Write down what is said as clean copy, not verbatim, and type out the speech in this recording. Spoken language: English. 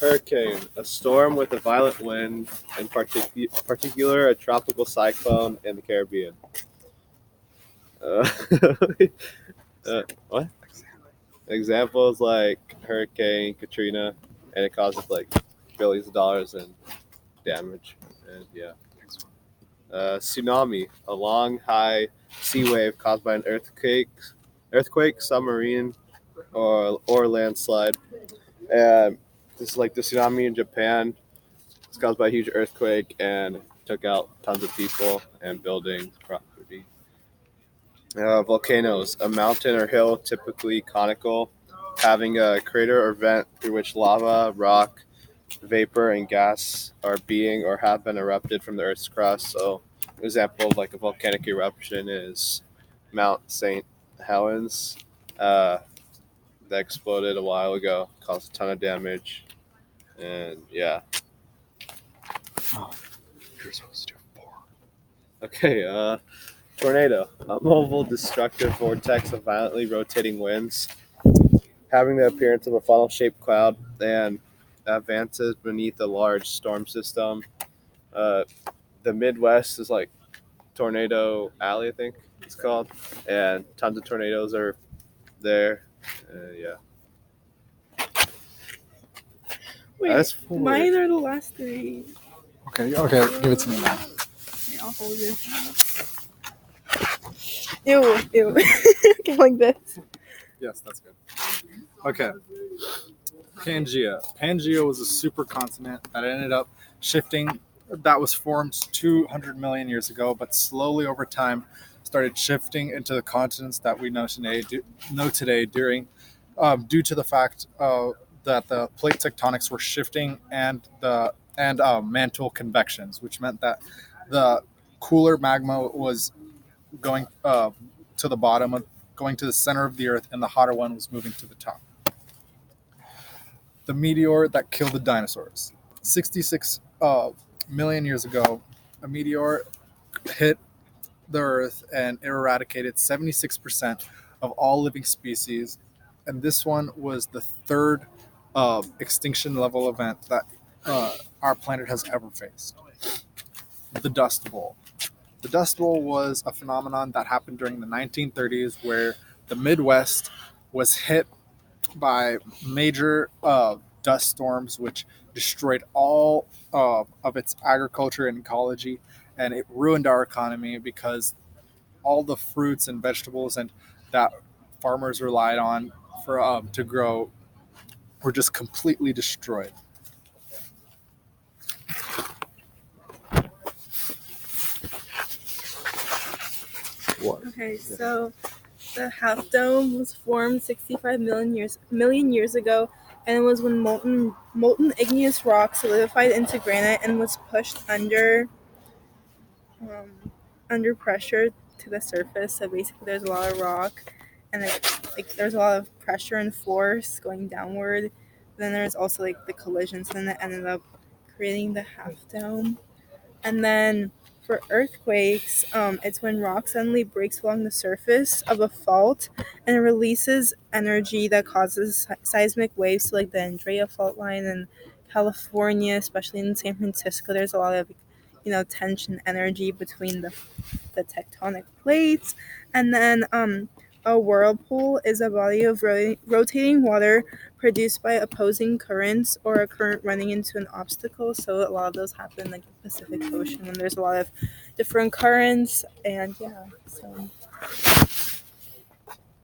Hurricane, a storm with a violent wind, in particular a tropical cyclone in the Caribbean. Uh, what? Examples like Hurricane Katrina, and it causes like billions of dollars in damage. And yeah, tsunami, a long, high sea wave caused by an earthquake, submarine, or landslide. And this is like the tsunami in Japan. It's caused by a huge earthquake and took out tons of people and buildings, property. Volcanoes, a mountain or hill, typically conical, having a crater or vent through which lava, rock, vapor, and gas are being or have been erupted from the Earth's crust. So, an example of like a volcanic eruption is Mount St. Helens, uh, that exploded a while ago, caused a ton of damage, and yeah. Oh, you're supposed to do 4. Okay, tornado, a mobile, destructive vortex of violently rotating winds, having the appearance of a funnel-shaped cloud and advances beneath a large storm system. Uh, the Midwest is like Tornado Alley, I think it's called, and tons of tornadoes are there. Yeah. Wait, That's 4. mine are the last 3. Okay, give it to me now. Okay, I'll hold you. Ew. Okay, like this. Yes, that's good. Okay. Pangea. Pangea was a supercontinent that ended up shifting, that was formed 200 million years ago, but slowly over time started shifting into the continents that we know today during due to the fact that the plate tectonics were shifting and mantle convections, which meant that the cooler magma was going to the bottom, going to the center of the earth, and the hotter one was moving to the top. The meteor that killed the dinosaurs. 66 million years ago, a meteor hit the earth and eradicated 76% of all living species. And this one was the third extinction level event that our planet has ever faced. The Dust Bowl. The Dust Bowl was a phenomenon that happened during the 1930s where the Midwest was hit by major dust storms, which destroyed all of its agriculture and ecology, and it ruined our economy because all the fruits and vegetables and that farmers relied on for to grow were just completely destroyed. What? Okay, so the Half Dome was formed 65 million years ago, and it was when molten igneous rock solidified into granite and was pushed under pressure to the surface. So basically, there's a lot of rock, and there's a lot of pressure and force going downward. Then there's also like the collisions, and that ended up creating the Half Dome. And then for earthquakes, it's when rock suddenly breaks along the surface of a fault and it releases energy that causes seismic waves to like the Andrea fault line in California, especially in San Francisco. There's a lot of tension energy between the tectonic plates. And then a whirlpool is a body of rotating water produced by opposing currents or a current running into an obstacle. So a lot of those happen like the Pacific Ocean when there's a lot of different currents. And yeah, so